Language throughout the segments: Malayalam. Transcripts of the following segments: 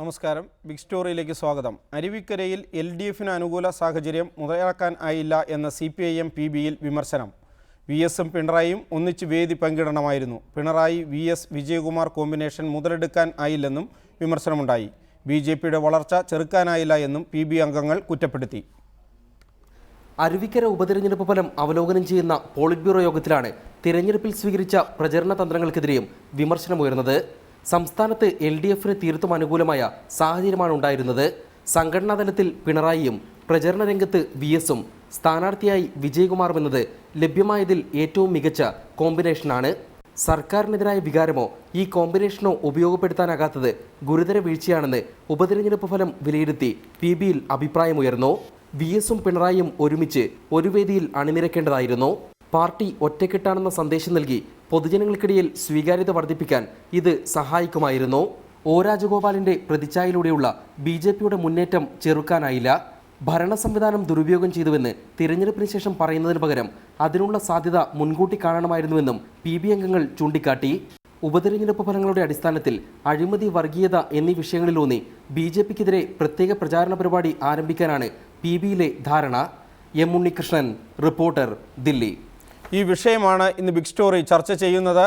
നമസ്കാരം. ബിഗ് സ്റ്റോറിയിലേക്ക് സ്വാഗതം. അരുവിക്കരയിൽ LDFിന് അനുകൂല സാഹചര്യം മുതലാക്കാൻ ആയില്ല എന്ന CPIM PBയിൽ വിമർശനം. VSും പിണറായിയും ഒന്നിച്ച് വേദി പങ്കിടണമായിരുന്നു. പിണറായി VS വിജയകുമാർ കോമ്പിനേഷൻ മുതലെടുക്കാൻ ആയില്ലെന്നും വിമർശനമുണ്ടായി. BJPയുടെ വളർച്ച ചെറുക്കാനായില്ല എന്നും PB അംഗങ്ങൾ കുറ്റപ്പെടുത്തി. അരുവിക്കര ഉപതെരഞ്ഞെടുപ്പ് ഫലം അവലോകനം ചെയ്യുന്ന പോളിറ്റ് ബ്യൂറോ യോഗത്തിലാണ് തിരഞ്ഞെടുപ്പിൽ സ്വീകരിച്ച പ്രചരണ തന്ത്രങ്ങൾക്കെതിരെയും വിമർശനമുയർന്നത്. സംസ്ഥാനത്ത് LDFിന് തീർത്തും അനുകൂലമായ സാഹചര്യമാണ് ഉണ്ടായിരുന്നത്. സംഘടനാ തലത്തിൽ പിണറായിയും പ്രചരണ രംഗത്ത് VSും സ്ഥാനാർത്ഥിയായി വിജയകുമാറും എന്നത് ലഭ്യമായതിൽ ഏറ്റവും മികച്ച കോമ്പിനേഷനാണ്. സർക്കാരിനെതിരായ വികാരമോ ഈ കോമ്പിനേഷനോ ഉപയോഗപ്പെടുത്താനാകാത്തത് ഗുരുതര വീഴ്ചയാണെന്ന് ഉപതെരഞ്ഞെടുപ്പ് ഫലം വിലയിരുത്തി PBയിൽ അഭിപ്രായമുയർന്നു. VSും പിണറായിയും ഒരുമിച്ച് ഒരു വേദിയിൽ അണിനിരക്കേണ്ടതായിരുന്നു. പാർട്ടി ഒറ്റക്കെട്ടാണെന്ന സന്ദേശം നൽകി പൊതുജനങ്ങൾക്കിടയിൽ സ്വീകാര്യത വർദ്ധിപ്പിക്കാൻ ഇത് സഹായിക്കുമായിരുന്നു. O രാജഗോപാലിന്റെ പ്രതിച്ഛായയിലൂടെയുള്ള BJPയുടെ മുന്നേറ്റം ചെറുക്കാനായില്ല. ഭരണ സംവിധാനം ദുരുപയോഗം ചെയ്തുവെന്ന് തിരഞ്ഞെടുപ്പിന് ശേഷം പറയുന്നതിന് പകരം അതിനുള്ള സാധ്യത മുൻകൂട്ടി കാണണമായിരുന്നുവെന്നും PB അംഗങ്ങൾ ചൂണ്ടിക്കാട്ടി. ഉപതെരഞ്ഞെടുപ്പ് ഫലങ്ങളുടെ അടിസ്ഥാനത്തിൽ അഴിമതി, വർഗീയത എന്നീ വിഷയങ്ങളിലൂന്നി BJPക്കെതിരെ പ്രത്യേക പ്രചാരണ പരിപാടി ആരംഭിക്കാനാണ് PBയിലെ ധാരണ. M Unnikrishnan, reporter, Delhi. ഈ വിഷയമാണ് ഇന്ന് ബിഗ് സ്റ്റോറി ചർച്ച ചെയ്യുന്നത്.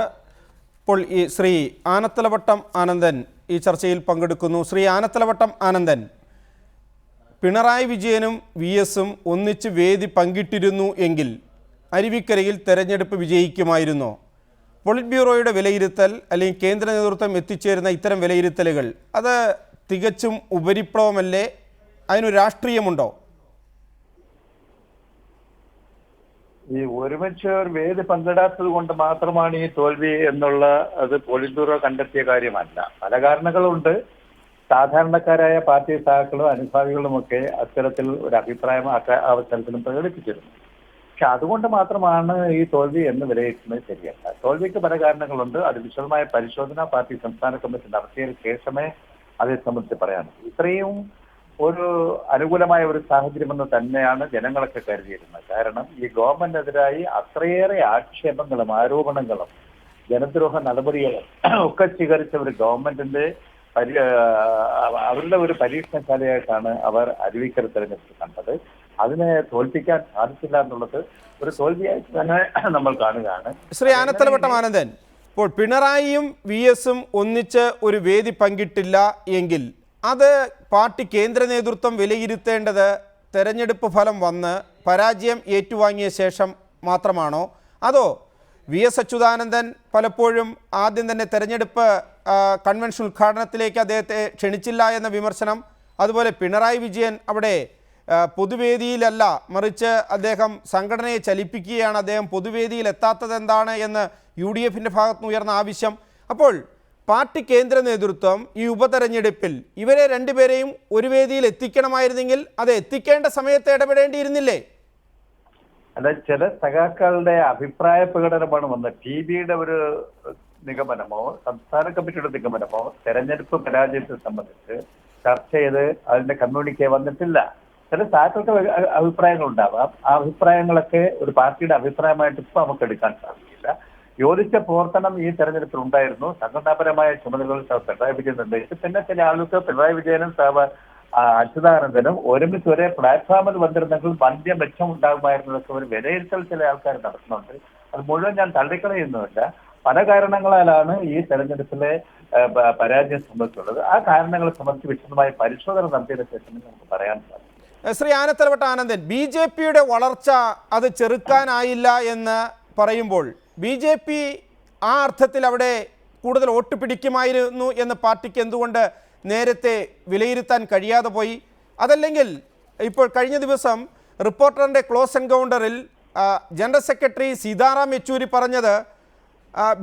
ഇപ്പോൾ ശ്രീ ആനത്തലവട്ടം ആനന്ദൻ ഈ ചർച്ചയിൽ പങ്കെടുക്കുന്നു. ശ്രീ ആനത്തലവട്ടം ആനന്ദൻ, പിണറായി വിജയനും VSും ഒന്നിച്ച് വേദി പങ്കിട്ടിരുന്നു എങ്കിൽ അരുവിക്കരയിൽ തെരഞ്ഞെടുപ്പ് വിജയിക്കുമായിരുന്നോ? പോളിറ്റ് ബ്യൂറോയുടെ വിലയിരുത്തൽ അല്ലെങ്കിൽ കേന്ദ്ര നേതൃത്വം എത്തിച്ചേരുന്ന ഇത്തരം വിലയിരുത്തലുകൾ അത് തികച്ചും ഉപരിപ്ലവമല്ലേ? അതിനൊരു രാഷ്ട്രീയമുണ്ടോ? ഈ ഒരുമിച്ച് ഒരു വേദി പങ്കിടാത്തത് കൊണ്ട് മാത്രമാണ് ഈ തോൽവി എന്നുള്ള അത് പോളിറ്റ് ബ്യൂറോ കണ്ടെത്തിയ കാര്യമല്ല. പല കാരണങ്ങളുണ്ട്. സാധാരണക്കാരായ പാർട്ടി സഹാക്കളും അനുഭാവികളുമൊക്കെ അത്തരത്തിൽ ഒരു അഭിപ്രായം അവസരത്തിലും പ്രകടിപ്പിച്ചിരുന്നു. പക്ഷെ അതുകൊണ്ട് മാത്രമാണ് ഈ തോൽവി എന്ന് വിലയിരുത്തുന്നത് ശരിയല്ല. തോൽവിക്ക് പല കാരണങ്ങളുണ്ട്. അത് വിശദമായ പരിശോധന പാർട്ടി സംസ്ഥാന കമ്മിറ്റി നടത്തിയതിനു ശേഷമേ അതേ സംബന്ധിച്ച് പറയാനുള്ളൂ. ഇത്രയും ഒരു അനുകൂലമായ ഒരു സാഹചര്യമെന്ന് തന്നെയാണ് ജനങ്ങളൊക്കെ കരുതിയിരുന്നത്. കാരണം ഈ ഗവൺമെന്റിനെതിരായി അത്രയേറെ ആക്ഷേപങ്ങളും ആരോപണങ്ങളും ജനദ്രോഹ നടപടികളും ഒക്കെ സ്വീകരിച്ച ഒരു ഗവൺമെന്റിന്റെ അവരുടെ ഒരു പരീക്ഷണശാലയായിട്ടാണ് അവർ അരുവിക്കര തെരഞ്ഞെടുപ്പ് കണ്ടത്. അതിനെ തോൽപ്പിക്കാൻ സാധിച്ചില്ല എന്നുള്ളത് ഒരു തോൽവിയായിട്ട് തന്നെ നമ്മൾ കാണുകയാണ്. ശ്രീ ആനത്തലവട്ടം ആനന്ദൻ, ഇപ്പോൾ പിണറായിയും VSും ഒന്നിച്ച് ഒരു വേദി പങ്കിട്ടില്ല എങ്കിൽ അത് പാർട്ടി കേന്ദ്ര നേതൃത്വം വിലയിരുത്തേണ്ടത് തെരഞ്ഞെടുപ്പ് ഫലം വന്ന് പരാജയം ഏറ്റുവാങ്ങിയ ശേഷം മാത്രമാണോ? അതോ VS അച്യുതാനന്ദൻ പലപ്പോഴും ആദ്യം തന്നെ തെരഞ്ഞെടുപ്പ് കൺവെൻഷൻ ഉദ്ഘാടനത്തിലേക്ക് അദ്ദേഹത്തെ ക്ഷണിച്ചില്ല എന്ന വിമർശനം, അതുപോലെ പിണറായി വിജയൻ അവിടെ പൊതുവേദിയിലല്ല മറിച്ച് അദ്ദേഹം സംഘടനയെ ചലിപ്പിക്കുകയാണ്, അദ്ദേഹം പൊതുവേദിയിൽ എത്താത്തത് എന്താണ് എന്ന് UDFിൻ്റെ ഭാഗത്തുനിന്ന് ഉയർന്ന ആവശ്യം. അപ്പോൾ പാർട്ടി കേന്ദ്ര നേതൃത്വം ഈ ഉപതെരഞ്ഞെടുപ്പിൽ ഇവരെ രണ്ടുപേരെയും ഒരു വേദിയിൽ എത്തിക്കണമായിരുന്നെങ്കിൽ അത് എത്തിക്കേണ്ട സമയത്ത് ഇടപെടേണ്ടിയിരുന്നില്ലേ? അല്ല, ചില സഖാക്കളുടെ അഭിപ്രായ പ്രകടനമാണ് വന്നത്. TBയുടെ ഒരു നിഗമനമോ സംസ്ഥാന കമ്മിറ്റിയുടെ നിഗമനമോ തെരഞ്ഞെടുപ്പ് പരാജയത്തെ സംബന്ധിച്ച് ചർച്ച ചെയ്ത് അതിന്റെ കമ്മ്യൂണിക്കെ വന്നിട്ടില്ല. ചില സഖാക്കൾക്ക് അഭിപ്രായങ്ങൾ ഉണ്ടാവാം. ആ അഭിപ്രായങ്ങളൊക്കെ ഒരു പാർട്ടിയുടെ അഭിപ്രായമായിട്ട് ഇപ്പൊ നമുക്ക് എടുക്കാൻ സാധിക്കില്ല. യോജിച്ച പ്രവർത്തനം ഈ തെരഞ്ഞെടുപ്പിൽ ഉണ്ടായിരുന്നു. സംഘടനാപരമായ ചുമതലകൾ പിണറായി വിജയൻ നിർദ്ദേശിച്ചു. പിന്നെ ചില ആളുകൾക്ക് പിണറായി വിജയനും അച്യുതാനന്ദനും ഒരുമിച്ച് ഒരേ പ്ലാറ്റ്ഫോമിൽ വന്നിരുന്നെങ്കിൽ വന്ധ്യ മെച്ചമുണ്ടാകുമായിരുന്നതൊക്കെ ഒരു വിലയിരുത്തൽ ചില ആൾക്കാർ നടത്തുന്നുണ്ട്. അത് മുഴുവൻ ഞാൻ തള്ളിക്കളയുന്നുമില്ല. പല കാരണങ്ങളാലാണ് ഈ തെരഞ്ഞെടുപ്പിലെ പരാജയം സംഭവിച്ചുള്ളത്. ആ കാരണങ്ങളെ സംബന്ധിച്ച് വിശദമായ പരിശോധന നടത്തിയതിനു ശേഷം നമുക്ക് പറയാൻ സാധിക്കും. ശ്രീ ആനത്തലവട്ട ആനന്ദൻ, BJPയുടെ വളർച്ച അത് ചെറുക്കാനായില്ല എന്ന് പറയുമ്പോൾ BJP ആ അർത്ഥത്തിൽ അവിടെ കൂടുതൽ വോട്ട് പിടിക്കുമായിരുന്നു എന്ന് പാർട്ടിക്ക് എന്തുകൊണ്ട് നേരത്തെ വിലയിരുത്താൻ കഴിയാതെ പോയി? അതല്ലെങ്കിൽ ഇപ്പോൾ കഴിഞ്ഞ ദിവസം റിപ്പോർട്ടറിൻ്റെ ക്ലോസ് എൻകൗണ്ടറിൽ ജനറൽ സെക്രട്ടറി സീതാറാം യെച്ചൂരി പറഞ്ഞത്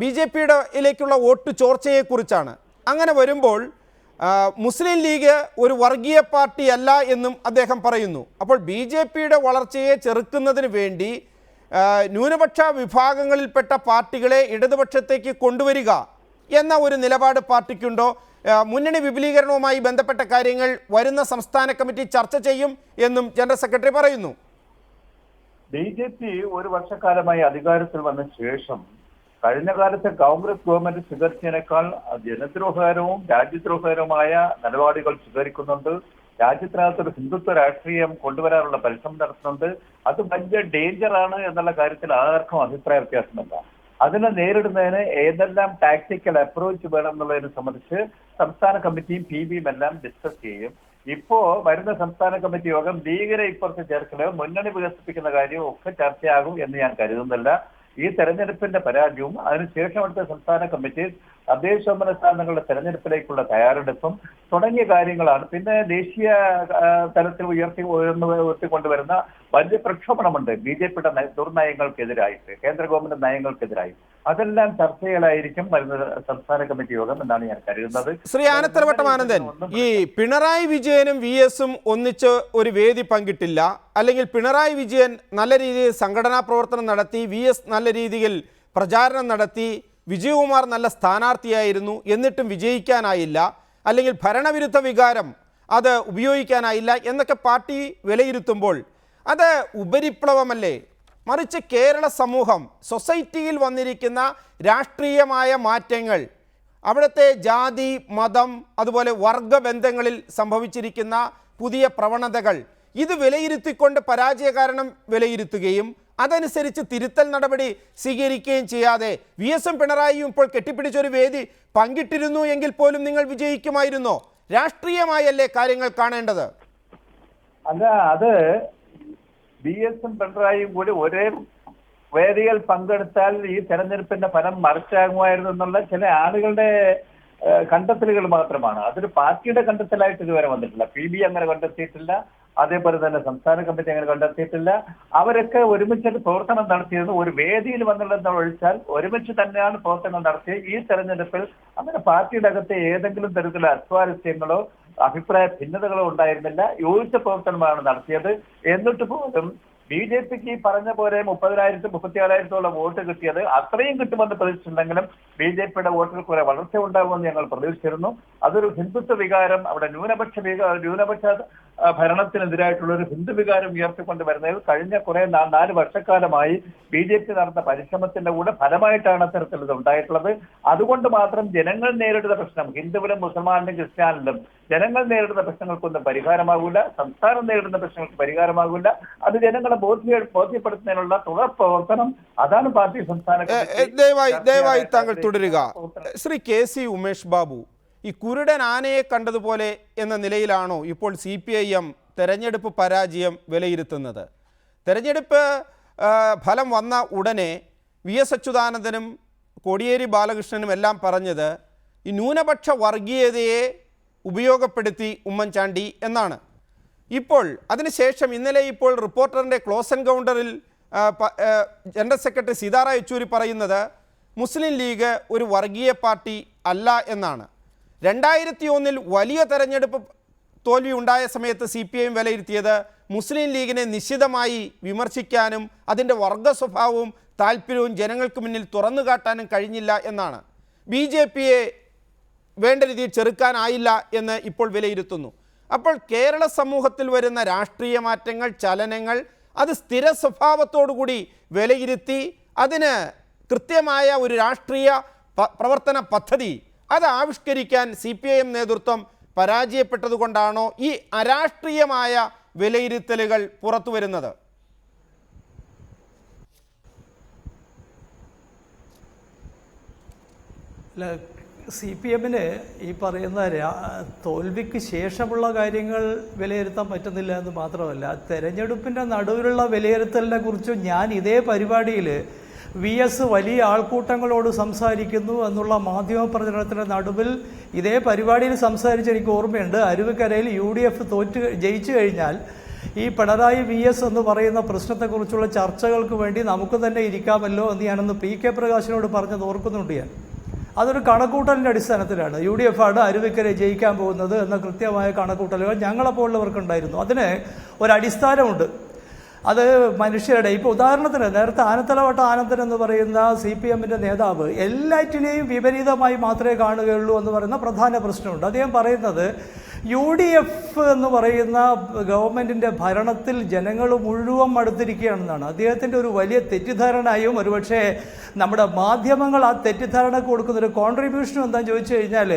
BJPയിലേക്കുള്ള വോട്ട് ചോർച്ചയെക്കുറിച്ചാണ്. അങ്ങനെ വരുമ്പോൾ മുസ്ലിം ലീഗ് ഒരു വർഗീയ പാർട്ടിയല്ല എന്നും അദ്ദേഹം പറയുന്നു. അപ്പോൾ BJPയുടെ വളർച്ചയെ ചെറുക്കുന്നതിന് വേണ്ടി ന്യൂനപക്ഷ വിഭാഗങ്ങളിൽപ്പെട്ട പാർട്ടികളെ ഇടതുപക്ഷത്തേക്ക് കൊണ്ടുവരിക എന്ന ഒരു നിലപാട് പാർട്ടിക്കുണ്ടോ? മുന്നണി വിപുലീകരണവുമായി ബന്ധപ്പെട്ട കാര്യങ്ങൾ വരുന്ന സംസ്ഥാന കമ്മിറ്റി ചർച്ച ചെയ്യും എന്നും ജനറൽ സെക്രട്ടറി പറയുന്നു. BJP ഒരു വർഷക്കാലമായി അധികാരത്തിൽ വന്ന ശേഷം കഴിഞ്ഞ കാലത്ത് കോൺഗ്രസ് ഗവൺമെന്റ് സ്വീകരിച്ചതിനേക്കാൾ ജനദ്രോഹകരവും രാജ്യദ്രോഹകരവുമായ നിലപാടുകൾ സ്വീകരിക്കുന്നുണ്ട്. രാജ്യത്തിനകത്തൊരു ഹിന്ദുത്വ രാഷ്ട്രീയം കൊണ്ടുവരാനുള്ള പരിശ്രമം നടത്തുന്നുണ്ട്. അത് വലിയ ഡേഞ്ചറാണ് എന്നുള്ള കാര്യത്തിൽ ആർക്കും അഭിപ്രായ വ്യത്യാസമില്ല. അതിനെ നേരിടുന്നതിന് ഏതെല്ലാം ടാക്ടിക്കൽ അപ്രോച്ച് വേണം എന്നുള്ളതിനെ സംബന്ധിച്ച് സംസ്ഥാന കമ്മിറ്റിയും PBയും എല്ലാം ഡിസ്കസ് ചെയ്യും. ഇപ്പോ വരുന്ന സംസ്ഥാന കമ്മിറ്റി യോഗം ലീഗിനെ ഇപ്പുറത്ത് ചേർക്കലോ മുന്നണി വികസിപ്പിക്കുന്ന കാര്യവും ഒക്കെ ചർച്ചയാകും എന്ന് ഞാൻ കരുതുന്നില്ല. ഈ തെരഞ്ഞെടുപ്പിന്റെ പരാജയവും അതിനുശേഷം അടുത്ത സംസ്ഥാന കമ്മിറ്റി തദ്ദേശഭരണ സ്ഥാപനങ്ങളുടെ തെരഞ്ഞെടുപ്പിലേക്കുള്ള തയ്യാറെടുപ്പും തുടങ്ങിയ കാര്യങ്ങളാണ്. പിന്നെ ദേശീയ തലത്തിൽ ഉയർത്തിക്കൊണ്ടുവരുന്ന വലിയ പ്രക്ഷോഭണമുണ്ട് BJPയുടെ ദുർനയങ്ങൾക്കെതിരായിട്ട്, കേന്ദ്ര ഗവൺമെന്റ് നയങ്ങൾക്കെതിരായി. അതെല്ലാം ചർച്ചകളായിരിക്കും വരുന്ന സംസ്ഥാന കമ്മിറ്റി യോഗം എന്നാണ് ഞാൻ കരുതുന്നത്. ശ്രീ ആനത്തലവട്ടം ആനന്ദൻ, ഈ പിണറായി വിജയനും VS-ഉം ഒന്നിച്ച് ഒരു വേദി പങ്കിട്ടില്ല, അല്ലെങ്കിൽ പിണറായി വിജയൻ നല്ല രീതിയിൽ സംഘടനാ പ്രവർത്തനം നടത്തി, VS നല്ല രീതിയിൽ പ്രചാരണം നടത്തി, വിജയകുമാർ നല്ല സ്ഥാനാർത്ഥിയായിരുന്നു, എന്നിട്ടും വിജയിക്കാനായില്ല, അല്ലെങ്കിൽ ഭരണവിരുദ്ധ വികാരം അത് ഉപയോഗിക്കാനായില്ല എന്നൊക്കെ പാർട്ടി വിലയിരുത്തുമ്പോൾ അത് ഉപരിപ്ലവമല്ലേ? മറിച്ച് കേരള സമൂഹം, സൊസൈറ്റിയിൽ വന്നിരിക്കുന്ന രാഷ്ട്രീയമായ മാറ്റങ്ങൾ, അവിടുത്തെ ജാതി, മതം, അതുപോലെ വർഗബന്ധങ്ങളിൽ സംഭവിച്ചിരിക്കുന്ന പുതിയ പ്രവണതകൾ, ഇത് വിലയിരുത്തിക്കൊണ്ട് പരാജയ കാരണം വിലയിരുത്തുകയും അതനുസരിച്ച് തിരുത്തൽ നടപടി സ്വീകരിക്കുകയും ചെയ്യാതെ VS-ഉം പിണറായിയും ഇപ്പോൾ കെട്ടിപ്പിടിച്ചൊരു വേദി പങ്കിട്ടിരുന്നു എങ്കിൽ പോലും നിങ്ങൾ വിജയിക്കുമായിരുന്നോ? രാഷ്ട്രീയമായല്ലേ കാര്യങ്ങൾ കാണേണ്ടത്? അല്ല, അത് VS-ഉം പിണറായിയും കൂടി ഒരേ വേദിയിൽ പങ്കെടുത്താൽ ഈ തെരഞ്ഞെടുപ്പിന്റെ ഫലം മറിച്ചാകുമായിരുന്നു എന്നുള്ള ചില ആളുകളുടെ കണ്ടെത്തലുകൾ മാത്രമാണ്. അതൊരു പാർട്ടിയുടെ കണ്ടെത്തലായിട്ട് ഇതുവരെ വന്നിട്ടില്ല. PB അങ്ങനെ കണ്ടെത്തിയിട്ടില്ല, അതേപോലെ തന്നെ സംസ്ഥാന കമ്മിറ്റി അങ്ങനെ കണ്ടെത്തിയിട്ടില്ല. അവരൊക്കെ ഒരുമിച്ച് പ്രവർത്തനം നടത്തിയത് ഒരു വേദിയിൽ വന്നുള്ളതെന്ന് ഒഴിച്ചാൽ ഒരുമിച്ച് തന്നെയാണ് പ്രവർത്തനം നടത്തിയത്. ഈ തെരഞ്ഞെടുപ്പിൽ അങ്ങനെ പാർട്ടിയുടെ അകത്ത് ഏതെങ്കിലും തരത്തിലുള്ള അസ്വാരസ്യങ്ങളോ അഭിപ്രായ ഭിന്നതകളോ ഉണ്ടായിരുന്നില്ല. യോജിച്ച പ്രവർത്തനമാണ് നടത്തിയത്. എന്നിട്ട് പോലും BJPക്ക് പറഞ്ഞ പോലെ 30,000-36,000 വോട്ട് കിട്ടിയത് അത്രയും കിട്ടുമെന്ന് പ്രതീക്ഷിച്ചിട്ടുണ്ടെങ്കിലും BJPയുടെ വോട്ടിൽ കുറെ വളർച്ച ഉണ്ടാകുമെന്ന് ഞങ്ങൾ പ്രതീക്ഷിച്ചിരുന്നു. അതൊരു ഹിന്ദുത്വ വികാരം, അവിടെ ന്യൂനപക്ഷ ഭരണത്തിനെതിരായിട്ടുള്ള ഒരു ഹിന്ദു വികാരം ഉയർത്തിക്കൊണ്ട് വരുന്നത് കഴിഞ്ഞ കുറെ 4 വർഷക്കാലമായി BJP നടന്ന പരിശ്രമത്തിന്റെ കൂടെ ഫലമായിട്ടാണ് അത്തരത്തിലത് ഉണ്ടായിട്ടുള്ളത്. അതുകൊണ്ട് മാത്രം ജനങ്ങൾ നേരിടുന്ന പ്രശ്നം, ഹിന്ദുവിലും മുസൽമാനിലും ക്രിസ്ത്യാനിലും ജനങ്ങൾ നേരിടുന്ന പ്രശ്നങ്ങൾക്കൊന്നും പരിഹാരമാകൂല, സംസ്ഥാനം നേരിടുന്ന പ്രശ്നങ്ങൾക്ക് പരിഹാരമാകൂല. അത് ജനങ്ങളെ ബോധ്യപ്പെടുത്തുന്നതിനുള്ള തുടർ പ്രവർത്തനം, അതാണ് പാർട്ടി സംസ്ഥാന ദയവായി താങ്കൾ തുടരുക. ശ്രീ KC ഉമേഷ് ബാബു, ഈ കുരുടൻ ആനയെ കണ്ടതുപോലെ എന്ന നിലയിലാണോ ഇപ്പോൾ CPIM തെരഞ്ഞെടുപ്പ് പരാജയം വിലയിരുത്തുന്നത്? തെരഞ്ഞെടുപ്പ് ഫലം വന്ന ഉടനെ VS അച്യുതാനന്ദനും കോടിയേരി ബാലകൃഷ്ണനും എല്ലാം പറഞ്ഞത് ഈ ന്യൂനപക്ഷ വർഗീയതയെ ഉപയോഗപ്പെടുത്തി ഉമ്മൻചാണ്ടി എന്നാണ്. ഇപ്പോൾ അതിനുശേഷം ഇന്നലെ ഇപ്പോൾ റിപ്പോർട്ടറിൻ്റെ ക്ലോസ് എൻകൗണ്ടറിൽ ജനറൽ സെക്രട്ടറി സീതാറാം യെച്ചൂരി പറയുന്നത് മുസ്ലിം ലീഗ് ഒരു വർഗീയ പാർട്ടി അല്ല എന്നാണ്. 2001 വലിയ തെരഞ്ഞെടുപ്പ് തോൽവി ഉണ്ടായ സമയത്ത് CPIM വിലയിരുത്തിയത് മുസ്ലിം ലീഗിനെ നിശിതമായി വിമർശിക്കാനും അതിൻ്റെ വർഗ സ്വഭാവവും താല്പര്യവും ജനങ്ങൾക്ക് മുന്നിൽ തുറന്നു കാട്ടാനും കഴിഞ്ഞില്ല എന്നാണ്. BJPയെ വേണ്ട രീതിയിൽ ചെറുക്കാനായില്ല എന്ന് ഇപ്പോൾ വിലയിരുത്തുന്നു. അപ്പോൾ കേരള സമൂഹത്തിൽ വരുന്ന രാഷ്ട്രീയ മാറ്റങ്ങൾ, ചലനങ്ങൾ, അത് സ്ഥിര സ്വഭാവത്തോടുകൂടി വിലയിരുത്തി അതിന് കൃത്യമായ ഒരു രാഷ്ട്രീയ പ്രവർത്തന പദ്ധതി അത് ആവിഷ്കരിക്കാൻ CPIM നേതൃത്വം പരാജയപ്പെട്ടതുകൊണ്ടാണോ ഈ അരാഷ്ട്രീയമായ വിലയിരുത്തലുകൾ പുറത്തു വരുന്നത്? CPIM-ന് ഈ പറയുന്ന തോൽവിക്ക് ശേഷമുള്ള കാര്യങ്ങൾ വിലയിരുത്താൻ പറ്റുന്നില്ല എന്ന് മാത്രമല്ല, തെരഞ്ഞെടുപ്പിൻ്റെ നടുവിലുള്ള വിലയിരുത്തലിനെ കുറിച്ചും ഞാൻ ഇതേ പരിപാടിയിൽ VS വലിയ ആൾക്കൂട്ടങ്ങളോട് സംസാരിക്കുന്നു എന്നുള്ള മാധ്യമ പ്രചരണത്തിൻ്റെ നടുവിൽ ഇതേ പരിപാടിയിൽ സംസാരിച്ച് എനിക്ക് ഓർമ്മയുണ്ട്. അരുവിക്കരയിൽ UDF ജയിച്ചു കഴിഞ്ഞാൽ ഈ പിണറായി VS എന്ന് പറയുന്ന പ്രശ്നത്തെക്കുറിച്ചുള്ള ചർച്ചകൾക്ക് വേണ്ടി നമുക്ക് തന്നെ ഇരിക്കാമല്ലോ എന്ന് ഞാനന്ന് PK പ്രകാശിനോട് പറഞ്ഞത് ഓർക്കുന്നുണ്ട്. ഞാൻ അതൊരു കണക്കൂട്ടലിൻ്റെ അടിസ്ഥാനത്തിലാണ്. UDF ആണ് അരുവിക്കര ജയിക്കാൻ പോകുന്നത് എന്ന കൃത്യമായ കണക്കൂട്ടലുകൾ ഞങ്ങളെപ്പോലുള്ളവർക്കുണ്ടായിരുന്നു. അതിന് ഒരടിസ്ഥാനമുണ്ട്. അത് മനുഷ്യരുടെ ഇപ്പോൾ ഉദാഹരണത്തിന് നേരത്തെ ആനത്തലവട്ട ആനന്ദൻ എന്ന് പറയുന്ന CPM-ൻ്റെ നേതാവ് എല്ലാറ്റിനെയും വിപരീതമായി മാത്രമേ കാണുകയുള്ളൂ എന്ന് പറയുന്ന പ്രധാന പ്രശ്നമുണ്ട്. അദ്ദേഹം പറയുന്നത് UDF എന്ന് പറയുന്ന ഗവൺമെൻറ്റിൻ്റെ ഭരണത്തിൽ ജനങ്ങൾ മുഴുവൻ മടുത്തിരിക്കുകയാണെന്നാണ് അദ്ദേഹത്തിൻ്റെ ഒരു വലിയ തെറ്റിദ്ധാരണയും ഒരുപക്ഷെ നമ്മുടെ മാധ്യമങ്ങൾ ആ തെറ്റിദ്ധാരണ കൊടുക്കുന്നൊരു കോൺട്രിബ്യൂഷനും എന്താണെന്ന് ചോദിച്ചു കഴിഞ്ഞാൽ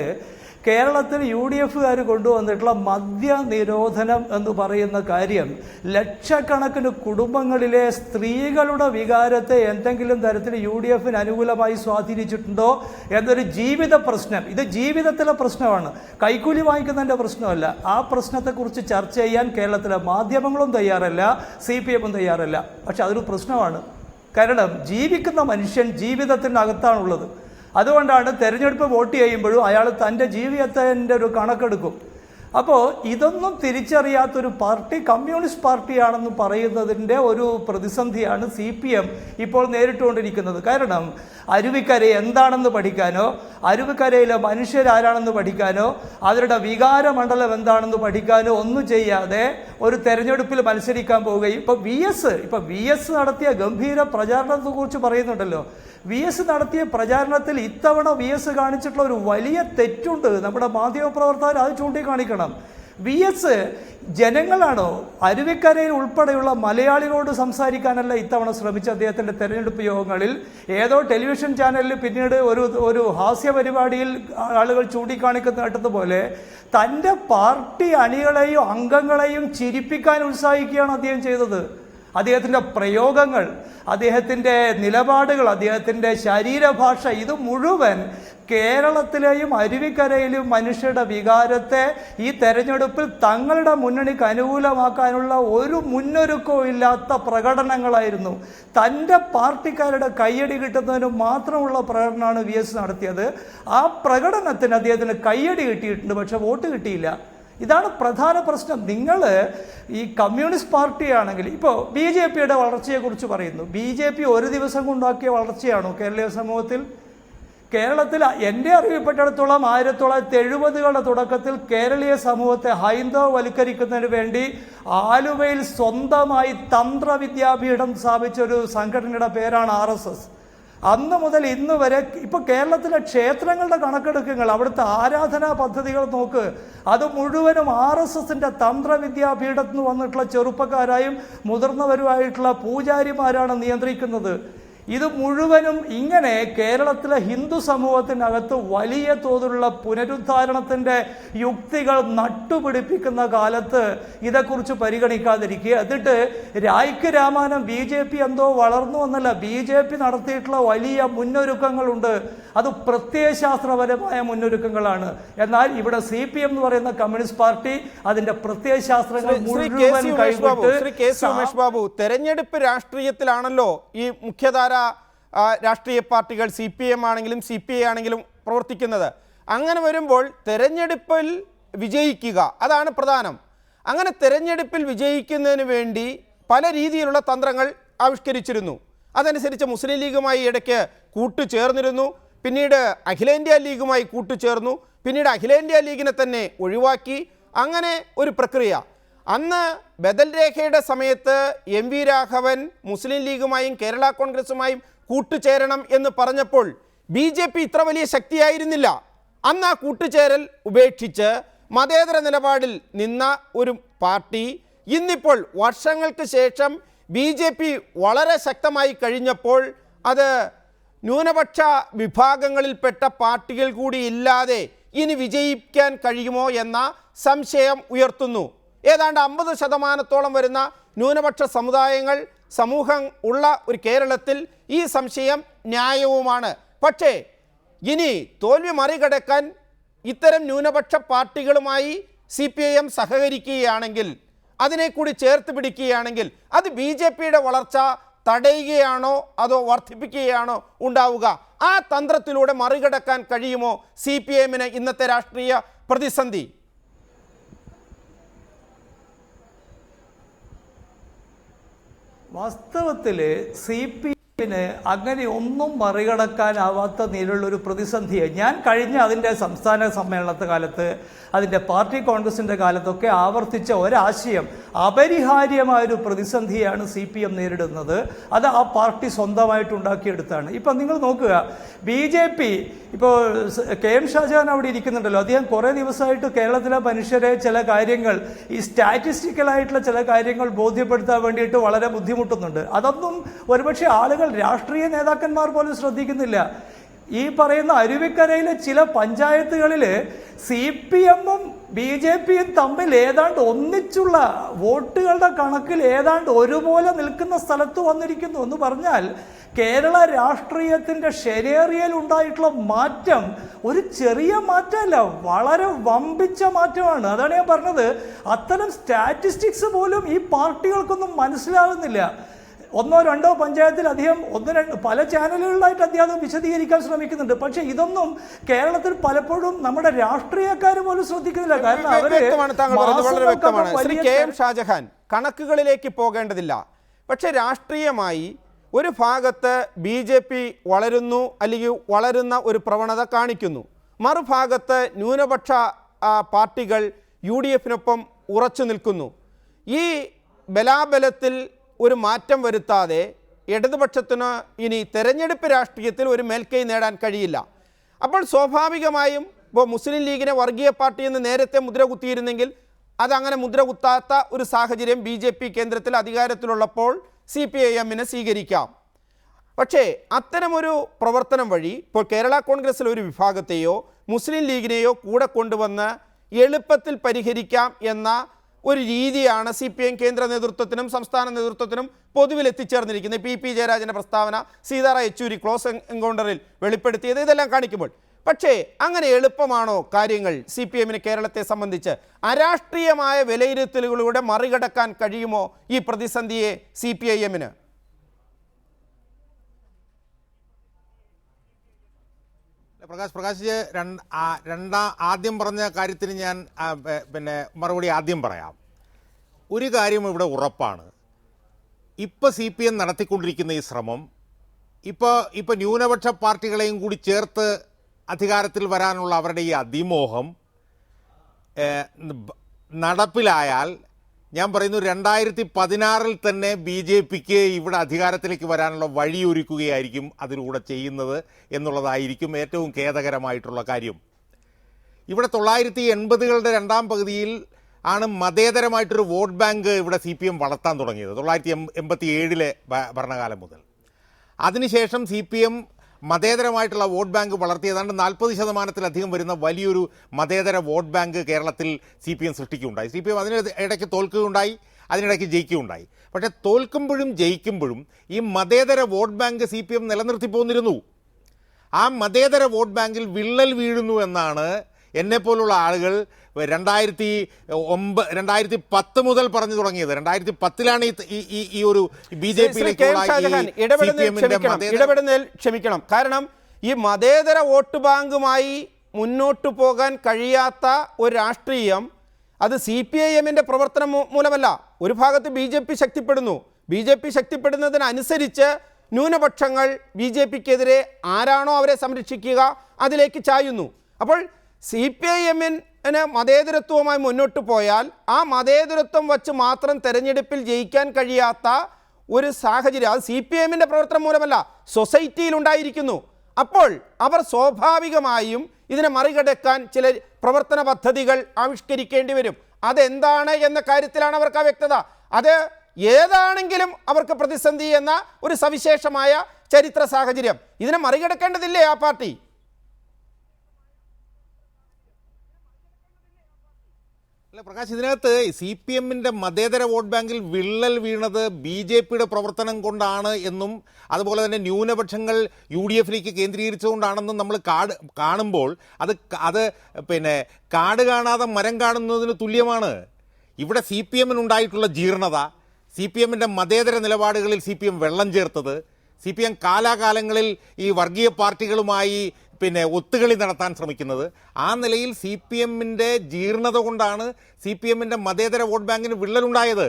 കേരളത്തിൽ UDFകാർ കൊണ്ടുവന്നിട്ടുള്ള മദ്യ നിരോധനം എന്ന് പറയുന്ന കാര്യം ലക്ഷക്കണക്കിന് കുടുംബങ്ങളിലെ സ്ത്രീകളുടെ വികാരത്തെ എന്തെങ്കിലും തരത്തിൽ UDFന് അനുകൂലമായി സ്വാധീനിച്ചിട്ടുണ്ടോ എന്നൊരു ജീവിത പ്രശ്നം. ഇത് ജീവിതത്തിലെ പ്രശ്നമാണ്, കൈക്കൂലി വാങ്ങിക്കുന്നതിൻ്റെ പ്രശ്നമല്ല. ആ പ്രശ്നത്തെക്കുറിച്ച് ചർച്ച ചെയ്യാൻ കേരളത്തിലെ മാധ്യമങ്ങളും തയ്യാറല്ല, CPM തയ്യാറല്ല. പക്ഷെ അതൊരു പ്രശ്നമാണ്. കാരണം ജീവിക്കുന്ന മനുഷ്യൻ ജീവിതത്തിനകത്താണുള്ളത്. അതുകൊണ്ടാണ് തെരഞ്ഞെടുപ്പ് വോട്ട് ചെയ്യുമ്പോഴും അയാൾ തൻ്റെ ജീവിതത്തിൻ്റെ ഒരു കണക്കെടുക്കും. അപ്പോൾ ഇതൊന്നും തിരിച്ചറിയാത്തൊരു പാർട്ടി കമ്മ്യൂണിസ്റ്റ് പാർട്ടിയാണെന്ന് പറയുന്നതിൻ്റെ ഒരു പ്രതിസന്ധിയാണ് CPM ഇപ്പോൾ നേരിട്ടുകൊണ്ടിരിക്കുന്നത്. കാരണം അരുവിക്കര എന്താണെന്ന് പഠിക്കാനോ അരുവിക്കരയിലെ മനുഷ്യരാരാണെന്ന് പഠിക്കാനോ അവരുടെ വികാരമണ്ഡലം എന്താണെന്ന് പഠിക്കാനോ ഒന്നും ചെയ്യാതെ ഒരു തെരഞ്ഞെടുപ്പിൽ മത്സരിക്കാൻ പോവുകയും ഇപ്പോൾ VS നടത്തിയ ഗംഭീര പ്രചാരണത്തെക്കുറിച്ച് പറയുന്നുണ്ടല്ലോ. VS നടത്തിയ പ്രചാരണത്തിൽ ഇത്തവണ VS കാണിച്ചിട്ടുള്ള ഒരു വലിയ തെറ്റുണ്ട്. നമ്മുടെ മാധ്യമപ്രവർത്തകർ അത് ചൂണ്ടിക്കാണിക്കണം. VS ജനങ്ങളാണോ അരുവിക്കരയിൽ ഉൾപ്പെടെയുള്ള മലയാളികളോട് സംസാരിക്കാനല്ല ഇത്തവണ ശ്രമിച്ച അദ്ദേഹത്തിൻ്റെ തെരഞ്ഞെടുപ്പ് യോഗങ്ങളിൽ. ഏതോ ടെലിവിഷൻ ചാനലിൽ പിന്നീട് ഒരു ഹാസ്യ പരിപാടിയിൽ ആളുകൾ ചൂണ്ടിക്കാണിക്കുന്ന കേട്ടതുപോലെ തൻ്റെ പാർട്ടി അണികളെയും അംഗങ്ങളെയും ചിരിപ്പിക്കാൻ ഉത്സാഹിക്കുകയാണ് അദ്ദേഹം ചെയ്തത്. അദ്ദേഹത്തിൻ്റെ പ്രയോഗങ്ങൾ, അദ്ദേഹത്തിൻ്റെ നിലപാടുകൾ, അദ്ദേഹത്തിൻ്റെ ശരീരഭാഷ, ഇത് മുഴുവൻ കേരളത്തിലെയും അരുവിക്കരയിലും മനുഷ്യരുടെ വികാരത്തെ ഈ തെരഞ്ഞെടുപ്പിൽ തങ്ങളുടെ മുന്നണിക്ക് അനുകൂലമാക്കാനുള്ള ഒരു മുന്നൊരുക്കവും ഇല്ലാത്ത പ്രകടനങ്ങളായിരുന്നു. തൻ്റെ പാർട്ടിക്കാരുടെ കയ്യടി കിട്ടുന്നതിന് മാത്രമുള്ള പ്രകടനമാണ് VS നടത്തിയത്. ആ പ്രകടനത്തിന് അദ്ദേഹത്തിന് കയ്യടി കിട്ടിയിട്ടുണ്ട്, പക്ഷെ വോട്ട് കിട്ടിയില്ല. ഇതാണ് പ്രധാന പ്രശ്നം. നിങ്ങൾ ഈ കമ്മ്യൂണിസ്റ്റ് പാർട്ടിയാണെങ്കിൽ ഇപ്പോൾ BJPയുടെ വളർച്ചയെക്കുറിച്ച് പറയുന്നു. BJP ഒരു ദിവസം കൊണ്ടാക്കിയ വളർച്ചയാണോ കേരളീയ സമൂഹത്തിൽ? കേരളത്തിൽ എൻ്റെ അറിവിൽപ്പെട്ടിടത്തോളം 1970കളുടെ തുടക്കത്തിൽ കേരളീയ സമൂഹത്തെ ഹൈന്ദവവൽക്കരിക്കുന്നതിന് വേണ്ടി ആലുവയിൽ സ്വന്തമായി തന്ത്രവിദ്യാപീഠം സ്ഥാപിച്ച ഒരു സംഘടനയുടെ പേരാണ് RSS. അന്ന് മുതൽ ഇന്ന് വരെ ഇപ്പോൾ കേരളത്തിലെ ക്ഷേത്രങ്ങളുടെ കണക്കെടുക്കുങ്ങൾ, അവിടുത്തെ ആരാധനാ പദ്ധതികൾ നോക്ക്, അത് മുഴുവനും RSSൻ്റെ തന്ത്രവിദ്യാപീഠത്തിൽ നിന്ന് വന്നിട്ടുള്ള ചെറുപ്പക്കാരായും മുതിർന്നവരുമായിട്ടുള്ള പൂജാരിമാരാണ് നിയന്ത്രിക്കുന്നത്. ഇത് മുഴുവനും ഇങ്ങനെ കേരളത്തിലെ ഹിന്ദു സമൂഹത്തിനകത്ത് വലിയ തോതിലുള്ള പുനരുദ്ധാരണത്തിൻ്റെ യുക്തികൾ നട്ടുപിടിപ്പിക്കുന്ന കാലത്ത് ഇതേക്കുറിച്ച് പരിഗണിക്കാതിരിക്കുക. എന്നിട്ട് രായ്ക്ക് രാമാനം BJP എന്തോ വളർന്നു എന്നല്ല, BJP നടത്തിയിട്ടുള്ള വലിയ മുന്നൊരുക്കങ്ങളുണ്ട്. അത് പ്രത്യയശാസ്ത്രപരമായ മുന്നൊരുക്കങ്ങളാണ്. എന്നാൽ ഇവിടെ CPM എന്ന് പറയുന്ന കമ്മ്യൂണിസ്റ്റ് പാർട്ടി അതിന്റെ പ്രത്യയശാസ്ത്രങ്ങൾ മുഴുവൻ കൈവിട്ട് തെരഞ്ഞെടുപ്പ് രാഷ്ട്രീയത്തിലാണല്ലോ ഈ മുഖ്യധാര രാഷ്ട്രീയ പാർട്ടികൾ CPM ആണെങ്കിലും CPI ആണെങ്കിലും പ്രവർത്തിക്കുന്നത്. അങ്ങനെ വരുമ്പോൾ തെരഞ്ഞെടുപ്പിൽ വിജയിക്കുക അതാണ് പ്രധാനം. അങ്ങനെ തെരഞ്ഞെടുപ്പിൽ വിജയിക്കുന്നതിന് വേണ്ടി പല രീതിയിലുള്ള തന്ത്രങ്ങൾ ആവിഷ്കരിച്ചിരുന്നു. അതനുസരിച്ച് മുസ്ലിം ലീഗുമായി ഇടയ്ക്ക് കൂട്ടുചേർന്നിരുന്നു, പിന്നീട് അഖിലേന്ത്യാ ലീഗുമായി കൂട്ടുചേർന്നു, പിന്നീട് അഖിലേന്ത്യാ ലീഗിനെ തന്നെ ഒഴിവാക്കി. അങ്ങനെ ഒരു പ്രക്രിയ. അന്ന് ബദൽ രേഖയുടെ സമയത്ത് MV രാഘവൻ മുസ്ലിം ലീഗുമായും കേരള കോൺഗ്രസുമായും കൂട്ടുചേരണം എന്ന് പറഞ്ഞപ്പോൾ BJP ഇത്ര വലിയ ശക്തിയായിരുന്നില്ല. അന്ന് ആ കൂട്ടുചേരൽ ഉപേക്ഷിച്ച് മതേതര നിലപാടിൽ നിന്ന ഒരു പാർട്ടി ഇന്നിപ്പോൾ വർഷങ്ങൾക്ക് ശേഷം BJP വളരെ ശക്തമായി കഴിഞ്ഞപ്പോൾ അത് ന്യൂനപക്ഷ വിഭാഗങ്ങളിൽപ്പെട്ട പാർട്ടികൾ കൂടി ഇല്ലാതെ ഇനി വിജയിക്കാൻ കഴിയുമോ എന്ന സംശയം ഉയർത്തുന്നു. ഏതാണ്ട് 50% വരുന്ന ന്യൂനപക്ഷ സമൂഹം ഉള്ള ഒരു കേരളത്തിൽ ഈ സംശയം ന്യായവുമാണ്. പക്ഷേ ഇനി തോൽവി മറികടക്കാൻ ഇത്തരം ന്യൂനപക്ഷ പാർട്ടികളുമായി CPIM സഹകരിക്കുകയാണെങ്കിൽ, അതിനെ കൂടി ചേർത്ത് പിടിക്കുകയാണെങ്കിൽ അത് BJPയുടെ വളർച്ച തടയുകയാണോ അതോ വർദ്ധിപ്പിക്കുകയാണോ ഉണ്ടാവുക? ആ തന്ത്രത്തിലൂടെ മറികടക്കാൻ കഴിയുമോ CPIMന് ഇന്നത്തെ രാഷ്ട്രീയ പ്രതിസന്ധി? വാസ്തവത്തിൽ CPIMന് അങ്ങനെ ഒന്നും മറികടക്കാനാവാത്ത നിലയിലുള്ളൊരു പ്രതിസന്ധിയാണ്. ഞാൻ കഴിഞ്ഞ അതിൻ്റെ സംസ്ഥാന സമ്മേളനത്തെ കാലത്ത്, അതിൻ്റെ പാർട്ടി കോൺഗ്രസിൻ്റെ കാലത്തൊക്കെ ആവർത്തിച്ച ഒരാശയം, അപരിഹാര്യമായൊരു പ്രതിസന്ധിയാണ് CPM നേരിടുന്നത്. അത് ആ പാർട്ടി സ്വന്തമായിട്ട് ഉണ്ടാക്കിയെടുത്താണ്. ഇപ്പം നിങ്ങൾ നോക്കുക, BJP ഇപ്പോൾ കെ എം ഷാജഹാൻ അവിടെ ഇരിക്കുന്നുണ്ടല്ലോ, അദ്ദേഹം കുറേ ദിവസമായിട്ട് കേരളത്തിലെ മനുഷ്യരെ ചില കാര്യങ്ങൾ, ഈ സ്റ്റാറ്റിസ്റ്റിക്കലായിട്ടുള്ള ചില കാര്യങ്ങൾ ബോധ്യപ്പെടുത്താൻ വേണ്ടിയിട്ട് വളരെ ബുദ്ധിമുട്ടുന്നുണ്ട്. അതൊന്നും ഒരുപക്ഷെ ആളുകൾ, രാഷ്ട്രീയ നേതാക്കന്മാർ പോലും ശ്രദ്ധിക്കുന്നില്ല. ഈ പറയുന്ന അരുവിക്കരയിലെ ചില പഞ്ചായത്തുകളിൽ CPM-ഉം BJP-യും തമ്മിൽ ഏതാണ്ട് ഒന്നിച്ചുള്ള വോട്ടുകളുടെ കണക്കിൽ ഏതാണ്ട് ഒരുപോലെ നിൽക്കുന്ന സ്ഥലത്ത് വന്നിരിക്കുന്നു എന്ന് പറഞ്ഞാൽ കേരള രാഷ്ട്രീയത്തിൻ്റെ ശരിയേറിയൽ ഉണ്ടായിട്ടുള്ള മാറ്റം ഒരു ചെറിയ മാറ്റമല്ല, വളരെ വമ്പിച്ച മാറ്റമാണ്. അതാണ് ഞാൻ പറഞ്ഞത്, അത്തരം സ്റ്റാറ്റിസ്റ്റിക്സ് പോലും ഈ പാർട്ടികൾക്കൊന്നും മനസ്സിലാകുന്നില്ല. ഒന്നോ രണ്ടോ പഞ്ചായത്തിൽ അദ്ദേഹം പല ചാനലുകളിലായിട്ട് അദ്ദേഹം വിശദീകരിക്കാൻ ശ്രമിക്കുന്നുണ്ട്. പക്ഷെ ഇതൊന്നും കേരളത്തിൽ പലപ്പോഴും നമ്മുടെ രാഷ്ട്രീയക്കാർ പോലും ശ്രദ്ധിക്കുന്നില്ല. കാരണം അവര് ശ്രീ കെ എം ഷാജഹാൻ, കണക്കുകളിലേക്ക് പോകേണ്ടതില്ല. പക്ഷെ രാഷ്ട്രീയമായി ഒരു ഭാഗത്ത് BJP വളരുന്നു, അല്ലെങ്കിൽ വളരുന്ന ഒരു പ്രവണത കാണിക്കുന്നു. മറുഭാഗത്ത് ന്യൂനപക്ഷ പാർട്ടികൾ UDF-നൊപ്പം ഉറച്ചു നിൽക്കുന്നു. ഈ ബലാബലത്തിൽ ഒരു മാറ്റം വരുത്താതെ ഇടതുപക്ഷത്തിന് ഇനി തെരഞ്ഞെടുപ്പ് രാഷ്ട്രീയത്തിൽ ഒരു മേൽക്കൈ നേടാൻ കഴിയില്ല. അപ്പോൾ സ്വാഭാവികമായും ഇപ്പോൾ മുസ്ലിം ലീഗിനെ വർഗീയ പാർട്ടി എന്ന് നേരത്തെ മുദ്ര കുത്തിയിരുന്നെങ്കിൽ അതങ്ങനെ മുദ്ര കുത്താത്ത ഒരു സാഹചര്യം BJP കേന്ദ്രത്തിൽ അധികാരത്തിലുള്ളപ്പോൾ CPIM-നെ സ്വീകരിക്കാം. പക്ഷേ അത്തരമൊരു പ്രവർത്തനം വഴി ഇപ്പോൾ കേരള കോൺഗ്രസിൽ ഒരു വിഭാഗത്തെയോ മുസ്ലിം ലീഗിനെയോ കൂടെ കൊണ്ടുവന്ന് എളുപ്പത്തിൽ പരിഹരിക്കാം എന്ന ഒരു രീതിയാണ് CPIM കേന്ദ്ര നേതൃത്വത്തിനും സംസ്ഥാന നേതൃത്വത്തിനും പൊതുവിൽ എത്തിച്ചേർന്നിരിക്കുന്നത്. PP ജയരാജൻ്റെ പ്രസ്താവന, സീതാറാം യെച്ചൂരി ക്ലോസ് എൻകൗണ്ടറിൽ വെളിപ്പെടുത്തിയത്, ഇതെല്ലാം കാണിക്കുമ്പോൾ. പക്ഷേ അങ്ങനെ എളുപ്പമാണോ കാര്യങ്ങൾ? CPM-ന് കേരളത്തെ സംബന്ധിച്ച് അരാഷ്ട്രീയമായ വിലയിരുത്തലുകളിലൂടെ മറികടക്കാൻ കഴിയുമോ ഈ പ്രതിസന്ധിയെ CPIM-ന്? പ്രകാശ് ആദ്യം പറഞ്ഞ കാര്യത്തിന് ഞാൻ മറുപടി ആദ്യം പറയാം. ഒരു കാര്യം ഇവിടെ ഉറപ്പാണ്, ഇപ്പോൾ CPM നടത്തിക്കൊണ്ടിരിക്കുന്ന ഈ ശ്രമം ഇപ്പോൾ ന്യൂനപക്ഷ പാർട്ടികളെയും കൂടി ചേർത്ത് അധികാരത്തിൽ വരാനുള്ള അവരുടെ ഈ അതിമോഹം നടപ്പിലായാൽ, ഞാൻ പറയുന്നു 2016 തന്നെ BJP-ക്ക് ഇവിടെ അധികാരത്തിലേക്ക് വരാനുള്ള വഴിയൊരുക്കുകയായിരിക്കും അതിലൂടെ ചെയ്യുന്നത് എന്നുള്ളതായിരിക്കും ഏറ്റവും ഖേദകരമായിട്ടുള്ള കാര്യം. ഇവിടെ 1980-കളുടെ രണ്ടാം പകുതിയിൽ ആണ് മതേതരമായിട്ടൊരു വോട്ട് ബാങ്ക് ഇവിടെ CPM വളർത്താൻ തുടങ്ങിയത്, 1987 ഭരണകാലം മുതൽ. അതിനുശേഷം CPM മതേതരമായിട്ടുള്ള വോട്ട് ബാങ്ക് വളർത്തി ഏതാണ്ട് 40% വരുന്ന വലിയൊരു മതേതര വോട്ട് ബാങ്ക് കേരളത്തിൽ CPM സൃഷ്ടിക്കുകയുണ്ടായി. CPM അതിനിടയ്ക്ക് തോൽക്കുകയുണ്ടായി, അതിനിടയ്ക്ക് ജയിക്കുകയുണ്ടായി. പക്ഷേ തോൽക്കുമ്പോഴും ജയിക്കുമ്പോഴും ഈ മതേതര വോട്ട് ബാങ്ക് CPM നിലനിർത്തി പോന്നിരുന്നു. ആ മതേതര വോട്ട് ബാങ്കിൽ വിള്ളൽ വീഴുന്നു എന്നാണ് എന്നെപ്പോലുള്ള ആളുകൾ 2010 മുതൽ പറഞ്ഞു തുടങ്ങിയത്. 2010-ലാണ് ഈ ഒരു ഇടപെടുന്നതിൽ ക്ഷമിക്കണം. കാരണം ഈ മതേതര വോട്ട് ബാങ്കുമായി മുന്നോട്ടു പോകാൻ കഴിയാത്ത ഒരു രാഷ്ട്രീയം അത് CPIM-ന്റെ പ്രവർത്തനം മൂലമല്ല. ഒരു ഭാഗത്ത് BJP ശക്തിപ്പെടുന്നു. BJP ശക്തിപ്പെടുന്നതിനനുസരിച്ച് ന്യൂനപക്ഷങ്ങൾ BJP-ക്കെതിരെ ആരാണോ അവരെ സംരക്ഷിക്കുക അതിലേക്ക് ചായുന്നു. അപ്പോൾ CPIM-ന് മതേതരത്വവുമായി മുന്നോട്ട് പോയാൽ ആ മതേതരത്വം വച്ച് മാത്രം തെരഞ്ഞെടുപ്പിൽ ജയിക്കാൻ കഴിയാത്ത ഒരു സാഹചര്യം അത് CPIM-ന്റെ പ്രവർത്തനം മൂലമല്ല, സൊസൈറ്റിയിൽ ഉണ്ടായിരിക്കുന്നു. അപ്പോൾ അവർ സ്വാഭാവികമായും ഇതിനെ മറികടക്കാൻ ചില പ്രവർത്തന പദ്ധതികൾ ആവിഷ്കരിക്കേണ്ടി വരും. അതെന്താണ് എന്ന കാര്യത്തിലാണ് അവർക്ക് അവ്യക്തത. അത് ഏതാണെങ്കിലും അവർക്ക് പ്രതിസന്ധി എന്ന ഒരു സവിശേഷമായ ചരിത്ര സാഹചര്യം. ഇതിനെ മറികടക്കേണ്ടതില്ലേ ആ പാർട്ടി? അല്ല പ്രകാശ്, ഇതിനകത്ത് CPM-ന്റെ മതേതര വോട്ട് ബാങ്കിൽ വിള്ളൽ വീണത് BJP-യുടെ പ്രവർത്തനം കൊണ്ടാണ് എന്നും അതുപോലെ തന്നെ ന്യൂനപക്ഷങ്ങൾ UDF-ലേക്ക് കേന്ദ്രീകരിച്ചുകൊണ്ടാണെന്നും നമ്മൾ കാണുമ്പോൾ അത് കാട് കാണാതെ മരം കാണുന്നതിന് തുല്യമാണ്. ഇവിടെ CPM-നുണ്ടായിട്ടുള്ള ജീർണത, CPM-ന്റെ മതേതര നിലപാടുകളിൽ CPM വെള്ളം ചേർത്തത്, CPM കാലാകാലങ്ങളിൽ ഈ വർഗീയ പാർട്ടികളുമായി ഒത്തുകളി നടത്താൻ ശ്രമിക്കുന്നത്, ആ നിലയിൽ CPM-ന്റെ ജീർണത കൊണ്ടാണ് CPM-ന്റെ മതേതര വോട്ട് ബാങ്കിന് വിള്ളലുണ്ടായത്.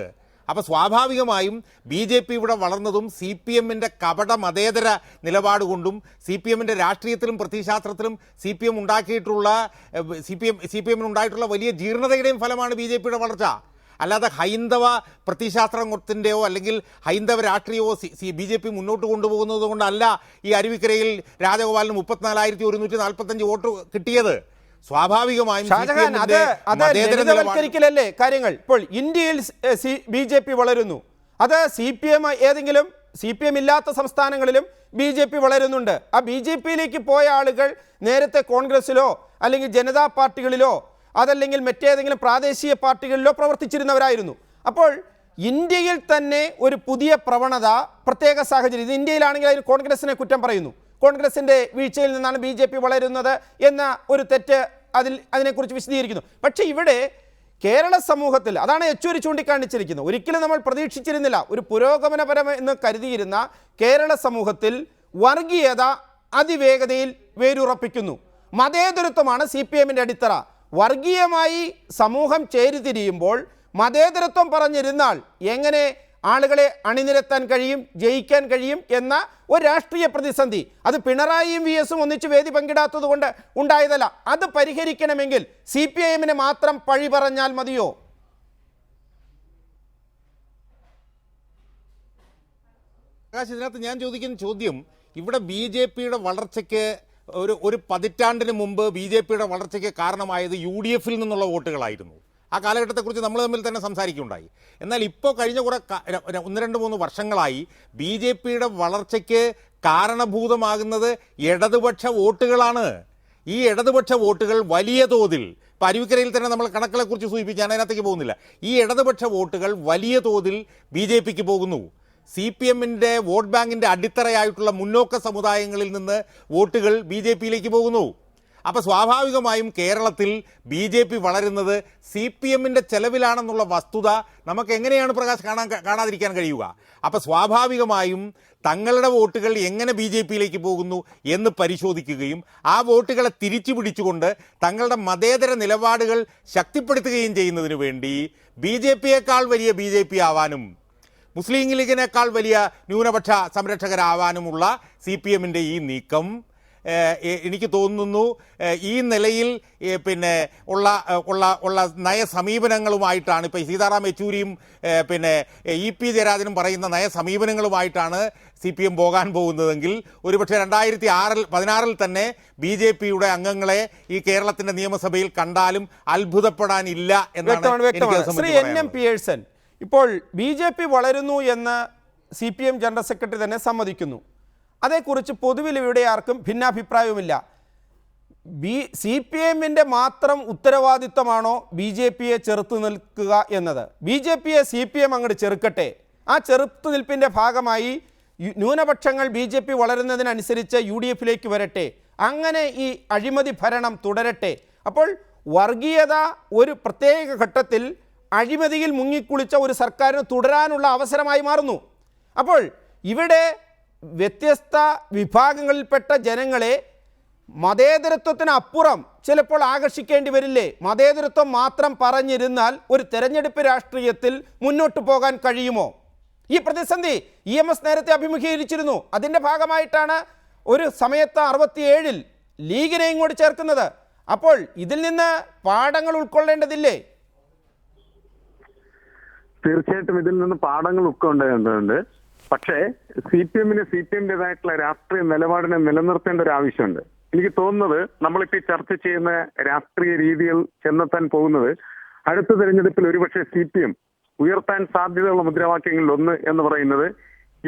അപ്പോൾ സ്വാഭാവികമായും BJP ഇവിടെ വളർന്നതും CPM-ന്റെ കപട മതേതര നിലപാട് കൊണ്ടും CPM-ന്റെ രാഷ്ട്രീയത്തിലും പ്രത്യയശാസ്ത്രത്തിലും CPM-നുണ്ടായിട്ടുള്ള വലിയ ജീർണതയുടെയും ഫലമാണ് BJP-യുടെ വളർച്ച. അല്ലാതെ ഹൈന്ദവ പ്രത്യയശാസ്ത്രത്തിൻ്റെയോ അല്ലെങ്കിൽ ഹൈന്ദവ രാഷ്ട്രീയമോ BJP മുന്നോട്ട് കൊണ്ടുപോകുന്നത് കൊണ്ടല്ല ഈ അരുവിക്കരയിൽ രാജഗോപാലിന് 34,145 വോട്ട് കിട്ടിയത്. സ്വാഭാവികമായും ഷാജഹാൻ, അത് ലളിതവൽക്കരിക്കലല്ലേ കാര്യങ്ങൾ? ഇപ്പോൾ ഇന്ത്യയിൽ BJP വളരുന്നു. അത് CPM ഇല്ലാത്ത സംസ്ഥാനങ്ങളിലും BJP വളരുന്നുണ്ട്. ആ BJPയിലേക്ക് പോയ ആളുകൾ നേരത്തെ കോൺഗ്രസിലോ അല്ലെങ്കിൽ ജനതാ പാർട്ടികളിലോ അതല്ലെങ്കിൽ മറ്റേതെങ്കിലും പ്രാദേശിക പാർട്ടികളിലോ പ്രവർത്തിച്ചിരുന്നവരായിരുന്നു. അപ്പോൾ ഇന്ത്യയിൽ തന്നെ ഒരു പുതിയ പ്രവണത, പ്രത്യേക സാഹചര്യം, ഇത് ഇന്ത്യയിലാണെങ്കിൽ അതിന് കോൺഗ്രസിനെ കുറ്റം പറയുന്നു. കോൺഗ്രസിൻ്റെ വീഴ്ചയിൽ നിന്നാണ് BJP വളരുന്നത് എന്ന ഒരു തെറ്റ് അതിനെക്കുറിച്ച് വിശദീകരിക്കുന്നു. പക്ഷേ ഇവിടെ കേരള സമൂഹത്തിൽ അതാണ് യെച്ചൂരി ചൂണ്ടിക്കാണിച്ചിരിക്കുന്നത്. ഒരിക്കലും നമ്മൾ പ്രതീക്ഷിച്ചിരുന്നില്ല. ഒരു പുരോഗമനപരം എന്ന് കരുതിയിരുന്ന കേരള സമൂഹത്തിൽ വർഗീയത അതിവേഗതയിൽ വേരുറപ്പിക്കുന്നു. മതേതരത്വമാണ് CPMൻ്റെ അടിത്തറ. വർഗീയമായി സമൂഹം ചേരിതിരിയുമ്പോൾ മതേതരത്വം പറഞ്ഞിരുന്നാൽ എങ്ങനെ ആളുകളെ അണിനിരത്താൻ കഴിയും, ജയിക്കാൻ കഴിയും എന്ന ഒരു രാഷ്ട്രീയ പ്രതിസന്ധി, അത് പിണറായിയും VS ഒന്നിച്ച് വേദി പങ്കിടാത്തത് കൊണ്ട് ഉണ്ടായതല്ല. അത് പരിഹരിക്കണമെങ്കിൽ CPIMനെ മാത്രം പഴി പറഞ്ഞാൽ മതിയോ? പ്രകാശ്, ഇതിനകത്ത് ഞാൻ ചോദിക്കുന്ന ചോദ്യം, ഇവിടെ BJPയുടെ വളർച്ചയ്ക്ക് ഒരു പതിറ്റാണ്ടിന് മുമ്പ് BJPയുടെ വളർച്ചയ്ക്ക് കാരണമായത് UDFൽ നിന്നുള്ള വോട്ടുകളായിരുന്നു. ആ കാലഘട്ടത്തെക്കുറിച്ച് നമ്മൾ തമ്മിൽ തന്നെ സംസാരിക്കുകയുണ്ടായി. എന്നാൽ ഇപ്പോൾ കഴിഞ്ഞ 1-2-3 വർഷങ്ങളായി BJPയുടെ വളർച്ചയ്ക്ക് കാരണഭൂതമാകുന്നത് ഇടതുപക്ഷ വോട്ടുകളാണ്. ഈ ഇടതുപക്ഷ വോട്ടുകൾ വലിയ തോതിൽ, ഇപ്പോൾ അരുവിക്കരയിൽ തന്നെ നമ്മൾ കണക്കുകളെക്കുറിച്ച് സൂചിപ്പിച്ച് ഞാൻ അതിനകത്തേക്ക് പോകുന്നില്ല, ഈ ഇടതുപക്ഷ വോട്ടുകൾ വലിയ തോതിൽ BJPക്ക് പോകുന്നു. CPMൻ്റെ വോട്ട് ബാങ്കിൻ്റെ അടിത്തറയായിട്ടുള്ള മുന്നോക്ക സമുദായങ്ങളിൽ നിന്ന് വോട്ടുകൾ BJPയിലേക്ക് പോകുന്നു. അപ്പോൾ സ്വാഭാവികമായും കേരളത്തിൽ BJP വളരുന്നത് CPMൻ്റെ ചെലവിലാണെന്നുള്ള വസ്തുത നമുക്ക് എങ്ങനെയാണ് പ്രകാശ് കാണാതിരിക്കാൻ കഴിയുക? അപ്പോൾ സ്വാഭാവികമായും തങ്ങളുടെ വോട്ടുകൾ എങ്ങനെ BJPയിലേക്ക് പോകുന്നു എന്ന് പരിശോധിക്കുകയും ആ വോട്ടുകളെ തിരിച്ചു പിടിച്ചുകൊണ്ട് തങ്ങളുടെ മതേതര നിലപാടുകൾ ശക്തിപ്പെടുത്തുകയും ചെയ്യുന്നതിന് വേണ്ടി BJPയേക്കാൾ വലിയ BJP ആവാനും മുസ്ലിം ലീഗിനേക്കാൾ വലിയ ന്യൂനപക്ഷ സംരക്ഷകരാവാനുമുള്ള CPMൻ്റെ ഈ നീക്കം എനിക്ക് തോന്നുന്നു ഈ നിലയിൽ പിന്നെ ഉള്ള നയസമീപനങ്ങളുമായിട്ടാണ് ഇപ്പോൾ സീതാറാം യെച്ചൂരിയും പിന്നെ EP ജയരാജനും പറയുന്ന നയസമീപനങ്ങളുമായിട്ടാണ് CPM പോകാൻ പോകുന്നതെങ്കിൽ ഒരുപക്ഷെ 2016 തന്നെ BJPയുടെ അംഗങ്ങളെ ഈ കേരളത്തിൻ്റെ നിയമസഭയിൽ കണ്ടാലും അത്ഭുതപ്പെടാനില്ല എന്നാണ് ശ്രീ NM പിയേഴ്സൺ. ഇപ്പോൾ BJP വളരുന്നു എന്ന് CPM ജനറൽ സെക്രട്ടറി തന്നെ സമ്മതിക്കുന്നു. അതേക്കുറിച്ച് പൊതുവിൽ ഇവിടെ ആർക്കും ഭിന്നാഭിപ്രായവുമില്ല. CPMൻ്റെ മാത്രം ഉത്തരവാദിത്തമാണോ BJPയെ ചെറുത്തു നിൽക്കുക എന്നത്? BJPയെ CPM അങ്ങോട്ട് ചെറുക്കട്ടെ. ആ ചെറുത്തുനിൽപ്പിൻ്റെ ഭാഗമായി ന്യൂനപക്ഷങ്ങൾ BJP വളരുന്നതിനനുസരിച്ച് UDFയിലേക്ക് വരട്ടെ. അങ്ങനെ ഈ അഴിമതി ഭരണം തുടരട്ടെ. അപ്പോൾ വർഗീയത ഒരു പ്രത്യേക ഘട്ടത്തിൽ അഴിമതിയിൽ മുങ്ങിക്കുളിച്ച ഒരു സർക്കാരിന് തുടരാനുള്ള അവസരമായി മാറുന്നു. അപ്പോൾ ഇവിടെ വ്യത്യസ്ത വിഭാഗങ്ങളിൽപ്പെട്ട ജനങ്ങളെ മതേതരത്വത്തിനപ്പുറം ചിലപ്പോൾ ആകർഷിക്കേണ്ടി വരില്ലേ? മതേതരത്വം മാത്രം പറഞ്ഞിരുന്നാൽ ഒരു തെരഞ്ഞെടുപ്പ് രാഷ്ട്രീയത്തിൽ മുന്നോട്ട് പോകാൻ കഴിയുമോ? ഈ പ്രതിസന്ധി EMS നേരത്തെ അഭിമുഖീകരിച്ചിരുന്നു. അതിൻ്റെ ഭാഗമായിട്ടാണ് ഒരു സമയത്ത് 67-ൽ ലീഗിനെ ഇങ്ങോട്ട് ചേർക്കുന്നത്. അപ്പോൾ ഇതിൽ നിന്ന് പാഠങ്ങൾ ഉൾക്കൊള്ളേണ്ടതില്ലേ? തീർച്ചയായിട്ടും ഇതിൽ നിന്ന് പാഠങ്ങൾ ഉൾക്കൊണ്ടേണ്ടതുണ്ട്. പക്ഷേ CPMൻ്റെതായിട്ടുള്ള രാഷ്ട്രീയ നിലപാടിനെ നിലനിർത്തേണ്ട ഒരു ആവശ്യമുണ്ട്. എനിക്ക് തോന്നുന്നത് നമ്മളിപ്പോൾ ചർച്ച ചെയ്യുന്ന രാഷ്ട്രീയ രീതികൾ ചെന്നെത്താൻ പോകുന്നത് അടുത്ത തെരഞ്ഞെടുപ്പിൽ ഒരുപക്ഷെ CPM ഉയർത്താൻ സാധ്യതയുള്ള മുദ്രാവാക്യങ്ങളിൽ ഒന്ന് എന്ന് പറയുന്നത്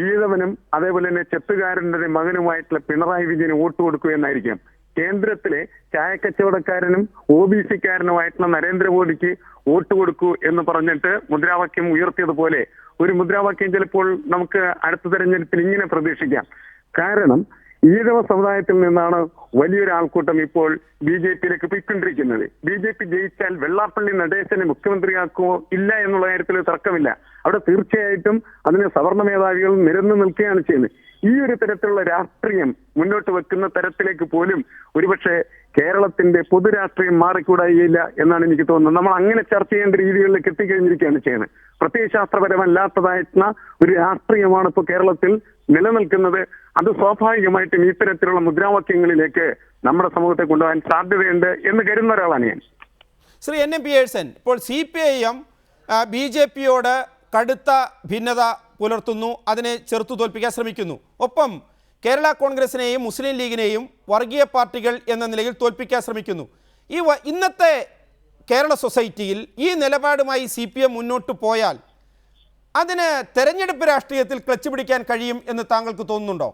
ഈഴവനും അതേപോലെ തന്നെ ചെത്തുകാരന്റെ മകനുമായിട്ടുള്ള പിണറായി വിജയന് വോട്ട് കൊടുക്കുക എന്നായിരിക്കാം. കേന്ദ്രത്തിലെ ചായക്കച്ചവടക്കാരനും OBC-കാരനുമായിട്ടുള്ള നരേന്ദ്രമോദിക്ക് വോട്ട് കൊടുക്കൂ എന്ന് പറഞ്ഞിട്ട് മുദ്രാവാക്യം ഉയർത്തിയതുപോലെ ഒരു മുദ്രാവാക്യം ചിലപ്പോൾ നമുക്ക് അടുത്ത തെരഞ്ഞെടുപ്പിൽ ഇങ്ങനെ പ്രതീക്ഷിക്കാം. കാരണം ഈഴവ സമുദായത്തിൽ നിന്നാണ് വലിയൊരു ആൾക്കൂട്ടം ഇപ്പോൾ BJPയിലേക്ക് പോയിക്കൊണ്ടിരിക്കുന്നത്. BJP ജയിച്ചാൽ വെള്ളാപ്പള്ളി നടേശനെ മുഖ്യമന്ത്രിയാക്കുമോ ഇല്ല എന്നുള്ള കാര്യത്തിൽ തർക്കമില്ല. അവിടെ തീർച്ചയായിട്ടും അതിന് സവർണ്ണ മേധാവികൾ നിരന്നു നിൽക്കുകയാണ് ചെയ്യുന്നത്. ഈ ഒരു തരത്തിലുള്ള രാഷ്ട്രീയം മുന്നോട്ട് വെക്കുന്ന തരത്തിലേക്ക് പോലും ഒരുപക്ഷെ കേരളത്തിന്റെ പൊതുരാഷ്ട്രീയം മാറിക്കൂടായില്ല എന്നാണ് എനിക്ക് തോന്നുന്നത്. നമ്മൾ അങ്ങനെ ചർച്ച ചെയ്യേണ്ട രീതികളിലേക്ക് എത്തിക്കഴിഞ്ഞിരിക്കുകയാണ് ചെയ്യുന്നത്. പ്രത്യയശാസ്ത്രപരമല്ലാത്തതായിട്ടുള്ള ഒരു രാഷ്ട്രീയമാണ് ഇപ്പോൾ കേരളത്തിൽ നിലനിൽക്കുന്നത്. അത് സ്വാഭാവികമായിട്ടും ഇത്തരത്തിലുള്ള മുദ്രാവാക്യങ്ങളിലേക്ക് നമ്മുടെ സമൂഹത്തെ കൊണ്ടുപോകാൻ സാധ്യതയുണ്ട് എന്ന് കരുതുന്ന ഒരാളാണ് ഞാൻ. ശ്രീ NM പിയേഴ്സൺ, ഇപ്പോൾ CPIM BJPയോട് കടുത്ത ഭിന്നത പുലർത്തുന്നു, അതിനെ ചെറുത്തു തോൽപ്പിക്കാൻ ശ്രമിക്കുന്നു. ഒപ്പം കേരള കോൺഗ്രസിനെയും മുസ്ലിം ലീഗിനെയും വർഗീയ പാർട്ടികൾ എന്ന നിലയിൽ തോൽപ്പിക്കാൻ ശ്രമിക്കുന്നു. ഇന്നത്തെ കേരള സൊസൈറ്റിയിൽ ഈ നിലപാടുമായി CPM മുന്നോട്ട് പോയാൽ അതിന് തെരഞ്ഞെടുപ്പ് രാഷ്ട്രീയത്തിൽ ക്ലച്ച് പിടിക്കാൻ കഴിയും എന്ന് താങ്കൾക്ക് തോന്നുന്നുണ്ടോ?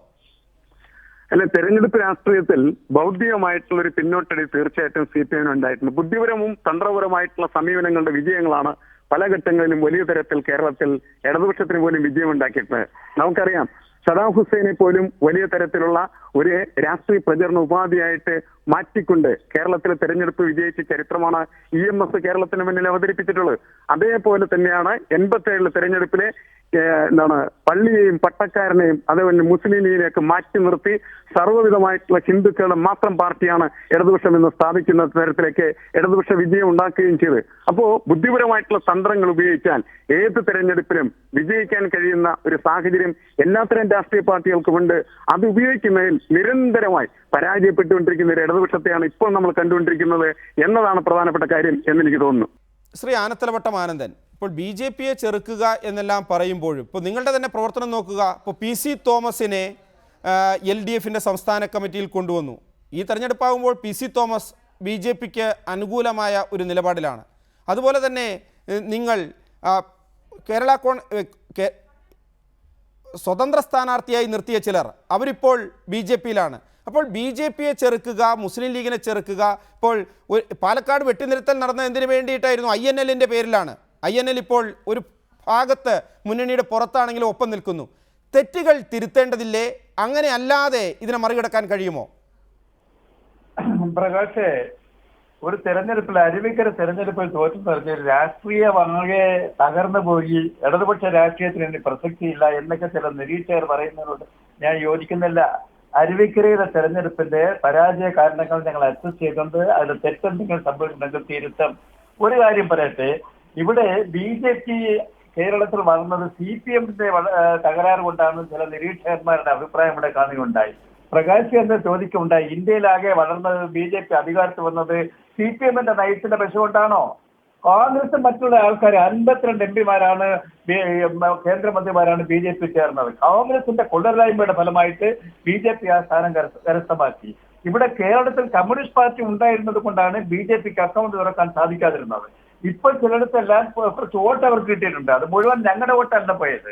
അല്ല, തെരഞ്ഞെടുപ്പ് രാഷ്ട്രീയത്തിൽ ബൗദ്ധികമായിട്ടുള്ള ഒരു പിന്നോട്ടടി തീർച്ചയായിട്ടും CPM ഉണ്ടായിട്ടുണ്ട്. ബുദ്ധിപരവും തന്ത്രപരമായിട്ടുള്ള സമീപനങ്ങളുടെ വിജയങ്ങളാണ് പല ഘട്ടങ്ങളിലും വലിയ തരത്തിൽ കേരളത്തിൽ ഇടതുപക്ഷത്തിന് പോലും വിജയമുണ്ടാക്കിയിട്ടുണ്ട്. നമുക്കറിയാം, സദാം ഹുസൈനെ പോലും വലിയ തരത്തിലുള്ള ഒരു രാഷ്ട്രീയ പ്രചരണ ഉപാധിയായിട്ട് മാറ്റിക്കൊണ്ട് കേരളത്തിലെ തെരഞ്ഞെടുപ്പ് വിജയിച്ച ചരിത്രമാണ് EMS കേരളത്തിന് മുന്നിൽ അവതരിപ്പിച്ചിട്ടുള്ളത്. അതേപോലെ തന്നെയാണ് 87 തെരഞ്ഞെടുപ്പിലെ പള്ളിയെയും പട്ടക്കാരനെയും അതേപോലെ മുസ്ലിം ലീഗിനെയൊക്കെ മാറ്റി നിർത്തി സർവ്വവിധമായിട്ടുള്ള ഹിന്ദുക്കളുടെ മാത്രം പാർട്ടിയാണ് ഇടതുപക്ഷം എന്ന് സ്ഥാപിക്കുന്ന തരത്തിലേക്ക് ഇടതുപക്ഷ വിജയം ഉണ്ടാക്കുകയും ചെയ്ത്. അപ്പോ ബുദ്ധിപരമായിട്ടുള്ള തന്ത്രങ്ങൾ ഉപയോഗിച്ചാൽ ഏത് തെരഞ്ഞെടുപ്പിലും വിജയിക്കാൻ കഴിയുന്ന ഒരു സാഹചര്യം എല്ലാത്തരം രാഷ്ട്രീയ പാർട്ടികൾക്കുമുണ്ട്. അത് ഉപയോഗിക്കുന്നതിൽ നിരന്തരമായി പരാജയപ്പെട്ടുകൊണ്ടിരിക്കുന്ന ഒരു ഇടതുപക്ഷത്തെയാണ് ഇപ്പോൾ നമ്മൾ കണ്ടുകൊണ്ടിരിക്കുന്നത് എന്നതാണ് പ്രധാനപ്പെട്ട കാര്യം എന്നെനിക്ക് തോന്നുന്നു. ശ്രീ ആനത്തലവട്ടം ആനന്ദൻ, ഇപ്പോൾ BJPയെ ചെറുക്കുക എന്നെല്ലാം പറയുമ്പോഴും ഇപ്പോൾ നിങ്ങളുടെ തന്നെ പ്രവർത്തനം നോക്കുക. ഇപ്പോൾ PC തോമസിനെ LDFിൻ്റെ സംസ്ഥാന കമ്മിറ്റിയിൽ കൊണ്ടുവന്നു. ഈ തെരഞ്ഞെടുപ്പാകുമ്പോൾ PC തോമസ് BJPക്ക് അനുകൂലമായ ഒരു നിലപാടിലാണ്. അതുപോലെ തന്നെ നിങ്ങൾ സ്വതന്ത്ര സ്ഥാനാർത്ഥിയായി നിർത്തിയ ചിലർ അവരിപ്പോൾ BJPയിലാണ്. അപ്പോൾ BJPയെ ചെറുക്കുക, മുസ്ലിം ലീഗിനെ ചെറുക്കുക. ഇപ്പോൾ പാലക്കാട് വെട്ടിനിരത്തൽ നടന്ന എന്തിനു വേണ്ടിയിട്ടായിരുന്നു? INLൻ്റെ പേരിലാണ്. INL ഇപ്പോൾ ഒരു ഭാഗത്ത് മുന്നണിയുടെ പുറത്താണെങ്കിലും ഒപ്പം നിൽക്കുന്നു. തെറ്റുകൾ തിരുത്തേണ്ടതില്ലേ? അങ്ങനെ അല്ലാതെ ഇതിനെ മറികടക്കാൻ കഴിയുമോ? പ്രകാശേ, ഒരു തെരഞ്ഞെടുപ്പിൽ അരുവിക്കര തെരഞ്ഞെടുപ്പിൽ തോറ്റു നിറഞ്ഞ രാഷ്ട്രീയമാകെ തകർന്നു പോയി, ഇടതുപക്ഷ രാഷ്ട്രീയത്തിന് ഇനി പ്രസക്തിയില്ല എന്നൊക്കെ ചില നിരീക്ഷകർ പറയുന്നതിനോട് ഞാൻ യോജിക്കുന്നില്ല. അരുവിക്കരയിലെ തെരഞ്ഞെടുപ്പിന്റെ പരാജയ കാരണങ്ങൾ ഞങ്ങൾ അസസ് ചെയ്തുകൊണ്ട് അതിൽ തെറ്റെന്തെങ്കിലും സംഭവിക്കുന്നെങ്കിൽ തിരുത്തം. ഒരു കാര്യം പറയട്ടെ, ഇവിടെ BJP കേരളത്തിൽ വളർന്നത് CPMന്റെ തകരാറ് കൊണ്ടാണ് ചില നിരീക്ഷകന്മാരുടെ അഭിപ്രായം ഇവിടെ കാണുകയുണ്ടായി. പ്രകാശ് എന്ന് ചോദിക്കുണ്ടായി, ഇന്ത്യയിലാകെ വളർന്നത് BJP അധികാരത്തിൽ വന്നത് CPMന്റെ നയത്തിന്റെ പശ കൊണ്ടാണോ? കോൺഗ്രസും മറ്റുള്ള ആൾക്കാർ 52 MPമാരാണ്, കേന്ദ്രമന്ത്രിമാരാണ് BJP ചേർന്നത്. കോൺഗ്രസിന്റെ കൊള്ളരുതായ്മയുടെ ഫലമായിട്ട് BJP ആ സ്ഥാനം കരസ്ഥമാക്കി. ഇവിടെ കേരളത്തിൽ കമ്മ്യൂണിസ്റ്റ് പാർട്ടി ഉണ്ടായിരുന്നത് കൊണ്ടാണ് BJPക്ക് അക്കൗണ്ട് തുറക്കാൻ സാധിക്കാതിരുന്നത്. ഇപ്പോൾ ചിലയിടത്തെല്ലാം കുറച്ച് വോട്ട് അവർക്ക് കിട്ടിയിട്ടുണ്ട്. അത് മുഴുവൻ ഞങ്ങളുടെ വോട്ടല്ല പോയത്.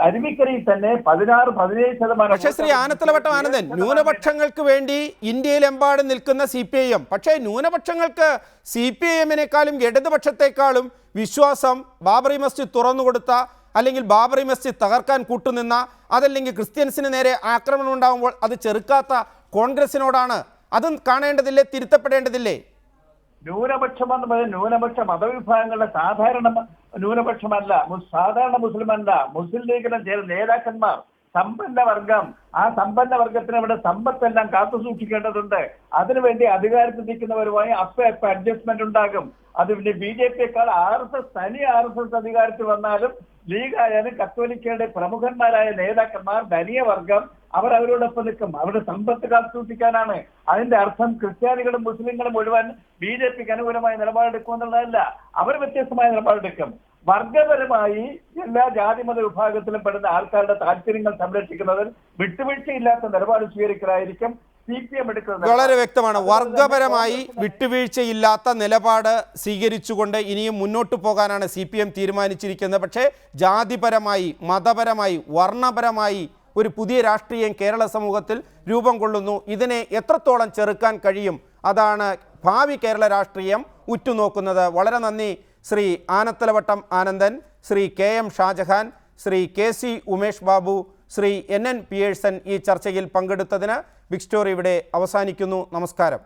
അരുവിക്കരയിൽ തന്നെ 16-17%. പക്ഷേ ശ്രീ ആനത്തലവട്ടം ആനന്ദൻ, ന്യൂനപക്ഷങ്ങൾക്ക് വേണ്ടി ഇന്ത്യയിലെമ്പാടും നിൽക്കുന്ന CPIM, പക്ഷേ ന്യൂനപക്ഷങ്ങൾക്ക് CPIMനേക്കാളും ഇടതുപക്ഷത്തെക്കാളും വിശ്വാസം ബാബറി മസ്ജിദ് തുറന്നുകൊടുത്ത, അല്ലെങ്കിൽ ബാബറി മസ്ജിദ് തകർക്കാൻ കൂട്ടുനിന്ന, അതല്ലെങ്കിൽ ക്രിസ്ത്യൻസിന് നേരെ ആക്രമണം ഉണ്ടാകുമ്പോൾ അത് ചെറുക്കാത്ത കോൺഗ്രസിനോടാണ്. അതും കാണേണ്ടതില്ലേ? തിരുത്തപ്പെടേണ്ടതില്ലേ? ന്യൂനപക്ഷം എന്ന് പറയുന്നത് ന്യൂനപക്ഷ മതവിഭാഗങ്ങളുടെ സാധാരണ ന്യൂനപക്ഷമല്ല, സാധാരണ മുസ്ലിമല്ല. മുസ്ലിം ലീഗിലെ ചില നേതാക്കന്മാർ, സമ്പന്ന വർഗം, ആ സമ്പന്ന വർഗത്തിന് അവിടെ സമ്പത്തെല്ലാം കാത്തു സൂക്ഷിക്കേണ്ടതുണ്ട്. അതിനുവേണ്ടി അധികാരത്തിൽ നിൽക്കുന്നവരുമായി അപ്പ അഡ്ജസ്റ്റ്മെന്റ് ഉണ്ടാകും. അത് പിന്നെ BJPയേക്കാൾ RSS, തനി RSS അധികാരത്തിൽ വന്നാലും ലീഗ് ആയാലും കത്തോലിക്കയുടെ പ്രമുഖന്മാരായ നേതാക്കന്മാർ, ധനിയ വർഗം, അവർ അവരോടൊപ്പം നിൽക്കും. അവരുടെ സമ്പത്ത് കാത്തു സൂക്ഷിക്കാനാണ്. അതിന്റെ അർത്ഥം ക്രിസ്ത്യാനികളും മുസ്ലിങ്ങളും മുഴുവൻ BJPക്ക് അനുകൂലമായ നിലപാടെടുക്കുമെന്നുള്ളതല്ല. അവർ വ്യത്യസ്തമായ നിലപാടെടുക്കും. വർഗപരമായി എല്ലാ ജാതിമത വിഭാഗത്തിലും പെടുന്ന ആൾക്കാരുടെ താല്പര്യങ്ങൾ സംരക്ഷിക്കുന്നതിൽ വിട്ടുവീഴ്ചയില്ലാത്ത നിലപാട് സ്വീകരിക്കലായിരിക്കും CPM എടുക്കുന്നത്. വളരെ വ്യക്തമാണ്. വർഗപരമായി വിട്ടുവീഴ്ചയില്ലാത്ത നിലപാട് സ്വീകരിച്ചുകൊണ്ട് ഇനിയും മുന്നോട്ട് പോകാനാണ് CPM തീരുമാനിച്ചിരിക്കുന്നത്. പക്ഷേ ജാതിപരമായി, മതപരമായി, വർണ്ണപരമായി ഒരു പുതിയ രാഷ്ട്രീയം കേരള സമൂഹത്തിൽ രൂപം കൊള്ളുന്നു. ഇതിനെ എത്രത്തോളം ചെറുക്കാൻ കഴിയും, അതാണ് ഭാവി കേരള രാഷ്ട്രീയം ഉറ്റുനോക്കുന്നത്. വളരെ നന്ദി Shri Anathalavattom Anandan, Shri KM Shajahan, Shri KC Umesh Babu, Shri NN Pearson ഈ ചർച്ചയിൽ പങ്കെടുത്തതിന്. ബിഗ് സ്റ്റോറി ഇവിടെ അവസാനിക്കുന്നു. നമസ്കാരം.